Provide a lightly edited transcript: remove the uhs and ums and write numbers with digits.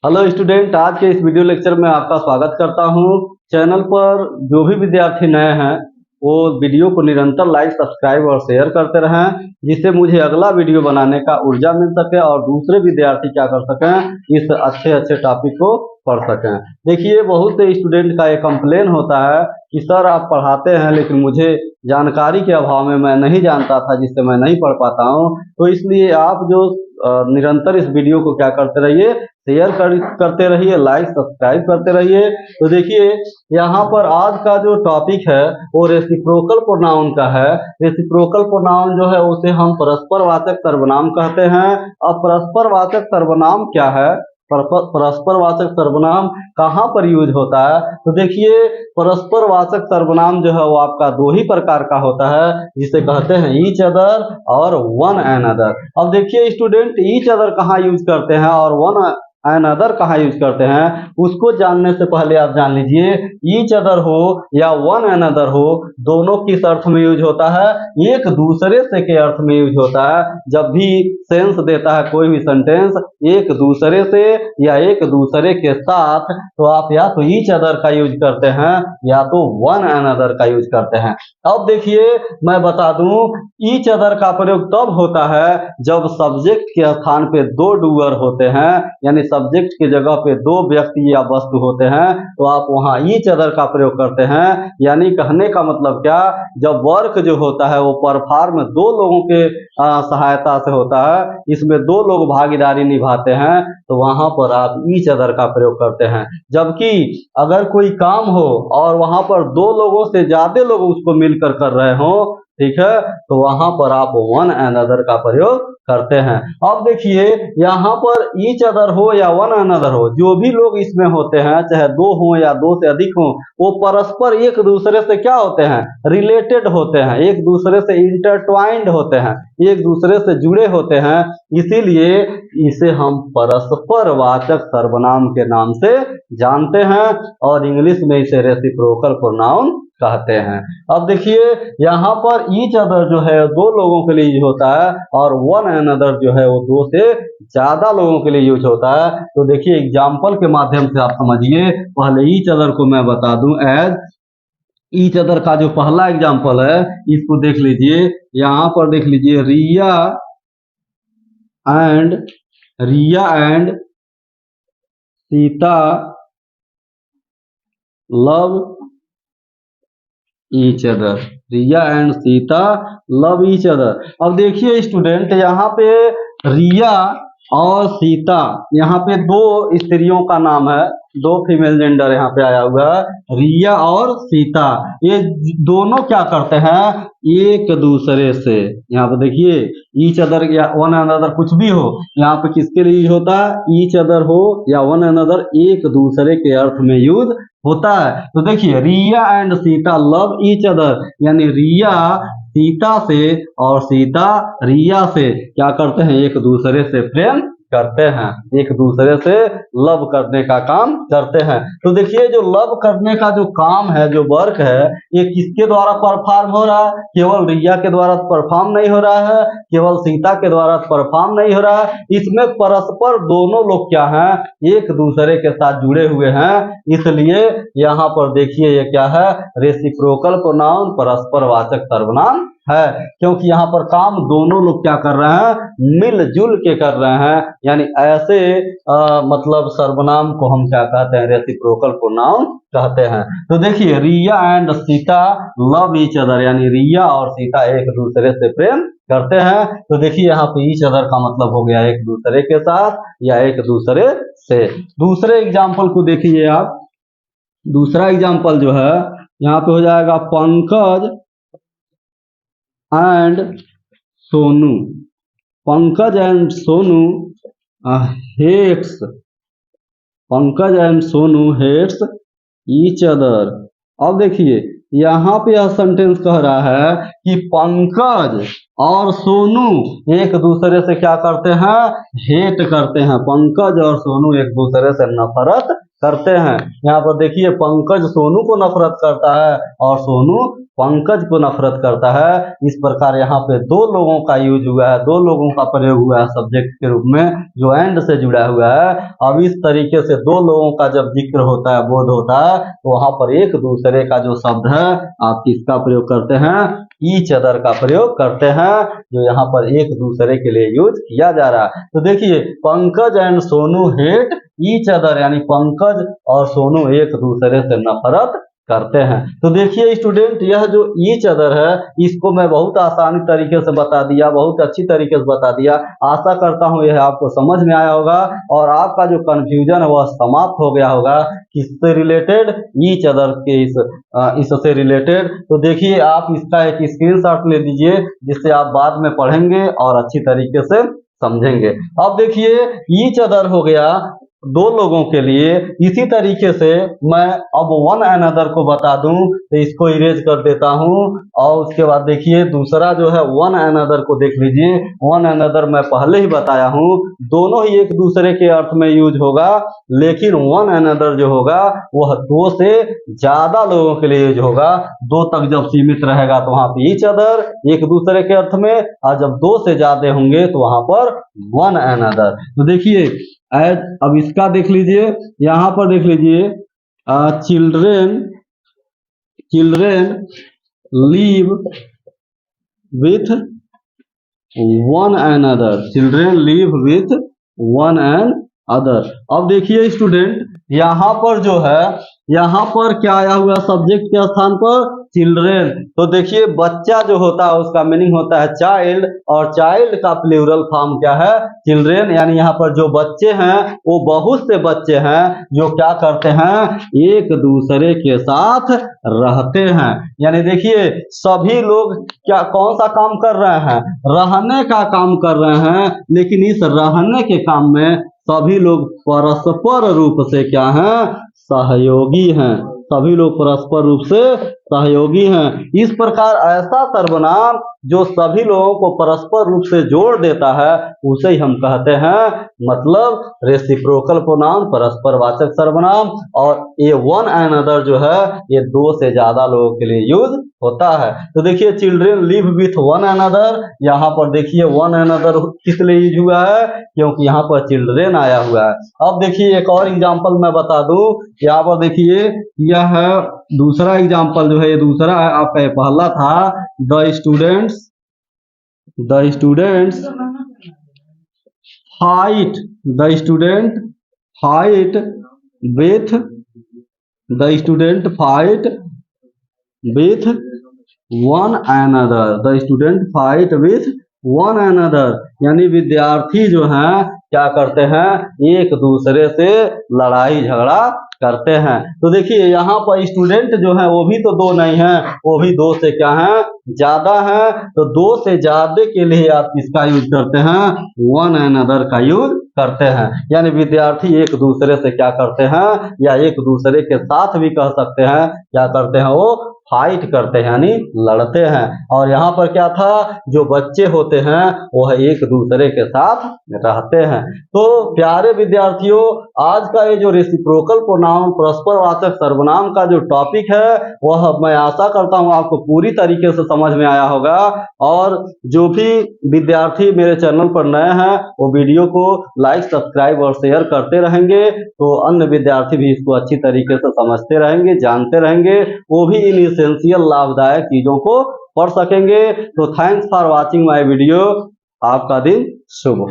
Hello student, आज के इस वीडियो लेक्चर में आपका स्वागत करता हूं। चैनल पर जो भी विद्यार्थी नए हैं वो वीडियो को निरंतर लाइक, सब्सक्राइब और शेयर करते रहें, जिससे मुझे अगला वीडियो बनाने का ऊर्जा मिल सके और दूसरे विद्यार्थी क्या कर सकें, इस अच्छे अच्छे टॉपिक को पढ़ सकें। देखिए, बहुत से स्टूडेंट का एक कंप्लेन होता है कि सर आप पढ़ाते हैं लेकिन मुझे जानकारी के अभाव में मैं नहीं जानता था, जिससे मैं नहीं पढ़ पाता हूँ। तो इसलिए आप जो निरंतर इस वीडियो को क्या करते रहिए, शेयर करते रहिए, लाइक सब्सक्राइब करते रहिए। तो देखिए, यहाँ पर आज का जो टॉपिक है वो रेसिप्रोकल प्रोनाउन का है। रेसिप्रोकल प्रोनाउन जो है उसे हम परस्परवाचक सर्वनाम कहते हैं। अब परस्परवाचक सर्वनाम क्या है, परस्परवाचक सर्वनाम कहाँ पर यूज होता है, तो देखिए परस्परवाचक सर्वनाम जो है वो आपका दो ही प्रकार का होता है, जिसे कहते हैं ईच अदर और वन एन अदर। अब देखिए स्टूडेंट, ईच अदर कहाँ यूज करते हैं और वन एन अदर कहाँ यूज करते हैं, उसको जानने से पहले आप जान लीजिए ईच अदर हो या वन एन अदर हो, दोनों किस अर्थ में यूज होता है, एक दूसरे से के अर्थ में यूज होता है। जब भी सेंस देता है कोई भी सेंटेंस एक दूसरे से या एक दूसरे के साथ, तो आप या तो ईच अदर का यूज करते हैं या तो वन एन अदर का यूज करते हैं। अब देखिए, मैं बता दूं, ईच अदर का प्रयोग तब होता है जब सब्जेक्ट के स्थान पे दो डूअर होते हैं, यानी सब्जेक्ट की जगह पे दो व्यक्ति या वस्तु होते हैं, तो आप वहां ईच अदर का प्रयोग करते हैं। यानी कहने का मतलब क्या, जब वर्क जो होता है वो परफॉर्म दो लोगों के सहायता से होता है, इसमें दो लोग भागीदारी निभाते हैं, तो वहां पर आप ईच अदर का प्रयोग करते हैं। जबकि अगर कोई काम हो और वहां पर दो लोगों से ज्यादा लोग उसको मिलकर कर रहे हो, ठीक है, तो वहां पर आप वन एंड अदर का प्रयोग करते हैं। अब देखिए, यहाँ पर ईच अदर हो या वन एंड अदर हो, जो भी लोग इसमें होते हैं, चाहे दो हो या दो से अधिक हो, वो परस्पर एक दूसरे से क्या होते हैं, रिलेटेड होते हैं, एक दूसरे से इंटरट्वाइंड होते हैं, एक दूसरे से जुड़े होते हैं। इसीलिए इसे हम परस्परवाचक सर्वनाम के नाम से जानते हैं और इंग्लिश में इसे रेसिप्रोकल प्रोनाउन कहते हैं। अब देखिए, यहाँ पर ईच अदर जो है दो लोगों के लिए यूज होता है और वन एन अदर जो है वो दो से ज्यादा लोगों के लिए यूज होता है। तो देखिए, एग्जाम्पल के माध्यम से आप समझिए। पहले ईच अदर को मैं बता दूं, एज ईच अदर का जो पहला एग्जाम्पल है इसको देख लीजिए। यहाँ पर देख लीजिए, Riya and Sita love each other. Riya and Sita love each other. अब देखिए स्टूडेंट, यहाँ पे रिया और सीता, यहाँ पे दो स्त्रियों का नाम है, दो फीमेल जेंडर यहाँ पे आया हुआ है, रिया और सीता। ये दोनों क्या करते हैं, एक दूसरे से, यहाँ पे देखिए ईच अदर या वन अनदर कुछ भी हो, यहाँ पे किसके लिए यूज होता है, ईच अदर हो या वन अनदर, एक दूसरे के अर्थ में यूज होता है। तो देखिए, Riya and Sita love each other, यानी रिया सीता से और सीता रिया से क्या करते हैं, एक दूसरे से प्रेम करते हैं, एक दूसरे से लव करने का काम करते हैं। तो देखिए, जो लव करने का जो काम है, जो वर्क है, ये किसके द्वारा परफॉर्म हो रहा है, केवल रिया के द्वारा परफॉर्म नहीं हो रहा है, केवल सीता के द्वारा परफॉर्म नहीं हो रहा है, इसमें परस्पर दोनों लोग क्या हैं, एक दूसरे के साथ जुड़े हुए हैं। इसलिए यहाँ पर देखिए ये क्या है, रेसिप्रोकल प्रोनाउन, परस्परवाचक सर्वनाम है, क्योंकि यहाँ पर काम दोनों लोग क्या कर रहे हैं, मिलजुल के कर रहे हैं। यानी ऐसे मतलब सर्वनाम को हम क्या कहते हैं, रेसिप्रोकल प्रोनाउन कहते हैं। तो देखिए, Riya and Sita love each other, यानी रिया और सीता एक दूसरे से प्रेम करते हैं। तो देखिए, यहाँ पे ईच अदर का मतलब हो गया एक दूसरे के साथ या एक दूसरे से। दूसरे एग्जाम्पल को देखिए आप। दूसरा एग्जाम्पल जो है यहाँ पे हो जाएगा, Pankaj and Sonu. Pankaj and Sonu hates, Pankaj and Sonu hates each other. अब देखिए, यहाँ पे यह सेंटेंस कह रहा है कि पंकज और सोनू एक दूसरे से क्या करते हैं, हेट करते हैं। पंकज और सोनू एक दूसरे से नफरत करते हैं। यहाँ पर देखिए पंकज सोनू को नफरत करता है और सोनू पंकज को नफरत करता है। इस प्रकार यहाँ पे दो लोगों का यूज हुआ है, दो लोगों का प्रयोग हुआ है सब्जेक्ट के रूप में जो एंड से जुड़ा हुआ है। अब इस तरीके से दो लोगों का जब जिक्र होता है, बोध होता है, तो वहां पर एक दूसरे का जो शब्द है आप किसका प्रयोग करते हैं, ईच अदर का प्रयोग करते हैं, जो यहाँ पर एक दूसरे के लिए यूज किया जा रहा है। तो देखिए Pankaj and Sonu hate each other, यानी पंकज और सोनू एक दूसरे से नफरत करते हैं। तो देखिए स्टूडेंट, यह जो ईच अदर है इसको मैं बहुत आसानी तरीके से बता दिया, बहुत अच्छी तरीके से बता दिया। आशा करता हूं यह आपको समझ में आया होगा और आपका जो कंफ्यूजन है वह समाप्त हो गया होगा किससे रिलेटेड, ईच अदर के इससे रिलेटेड। तो देखिए आप इसका एक स्क्रीनशॉट ले लीजिए जिससे आप बाद में पढ़ेंगे और अच्छी तरीके से समझेंगे। अब देखिए ईच अदर हो गया दो लोगों के लिए। इसी तरीके से मैं अब वन अनदर को बता दूं तो इसको इरेज कर देता हूं और उसके बाद देखिए दूसरा जो है वन अनदर को देख लीजिए। वन अनदर मैं पहले ही बताया हूं दोनों ही एक दूसरे के अर्थ में यूज होगा, लेकिन वन अनदर जो होगा वह दो से ज्यादा लोगों के लिए यूज होगा। दो तक जब सीमित रहेगा तो वहां पर ईच अदर एक दूसरे के अर्थ में, और जब दो से ज्यादा होंगे तो वहां पर वन अनदर। तो देखिए अब इसका देख लीजिए, यहां पर देख लीजिए children live with one another, children live with one and other. अब देखिए स्टूडेंट यहाँ पर जो है, यहाँ पर क्या आया हुआ सब्जेक्ट के स्थान पर चिल्ड्रेन। तो देखिए बच्चा जो होता है उसका मीनिंग होता है चाइल्ड, और चाइल्ड का प्लूरल फॉर्म क्या है, चिल्ड्रेन। यानी यहाँ पर जो बच्चे हैं वो बहुत से बच्चे हैं जो क्या करते हैं, एक दूसरे के साथ रहते हैं। यानी देखिए सभी लोग क्या कौन सा काम कर रहे हैं, रहने का काम कर रहे हैं, लेकिन इस रहने के काम में सभी लोग परस्पर रूप से क्या हैं, सहयोगी हैं। सभी लोग परस्पर रूप से सहयोगी हैं। इस प्रकार ऐसा सर्वनाम जो सभी लोगों को परस्पर रूप से जोड़ देता है उसे ही हम कहते हैं मतलब रेसिप्रोकल प्रोनाउन, परस्पर वाचक सर्वनाम। और ये वन अनदर जो है ये दो से ज्यादा लोगों के लिए यूज होता है। तो देखिए children live with one another, यहाँ पर देखिए वन अनदर किस लिए यूज हुआ है, क्योंकि यहाँ पर चिल्ड्रेन आया हुआ है। अब देखिए एक और एग्जांपल मैं बता दूं, यहाँ पर देखिए यह है दूसरा एग्जांपल जो है, ये दूसरा है, आपका ये पहला था the students fight with one another, the student fight with one another. यानी विद्यार्थी जो हैं क्या करते हैं, एक दूसरे से लड़ाई झगड़ा करते हैं। तो देखिए यहाँ पर स्टूडेंट जो है वो भी तो दो नहीं है, वो भी दो से क्या है, ज्यादा है। तो दो से ज्यादा के लिए आप किसका यूज करते हैं, वन अनदर का यूज करते हैं। यानी विद्यार्थी एक दूसरे से क्या करते हैं, या एक दूसरे के साथ भी कह सकते हैं, क्या करते हैं, वो फाइट करते हैं यानी लड़ते हैं। और यहाँ पर क्या था, जो बच्चे होते हैं वह एक दूसरे के साथ रहते हैं। तो प्यारे विद्यार्थियों, आज का ये जो रेसिप्रोकल प्रोनाउन परस्परवाचक सर्वनाम का जो टॉपिक है वह मैं आशा करता हूँ आपको पूरी तरीके से समझ में आया होगा। और जो भी विद्यार्थी मेरे चैनल पर नए हैं वो वीडियो को लाइक, सब्सक्राइब और शेयर करते रहेंगे, तो अन्य विद्यार्थी भी इसको अच्छी तरीके से समझते रहेंगे, जानते रहेंगे, वो भी इन एसेंशियल लाभदायक चीजों को पढ़ सकेंगे। तो thanks for watching my video. आपका दिन शुभ हो।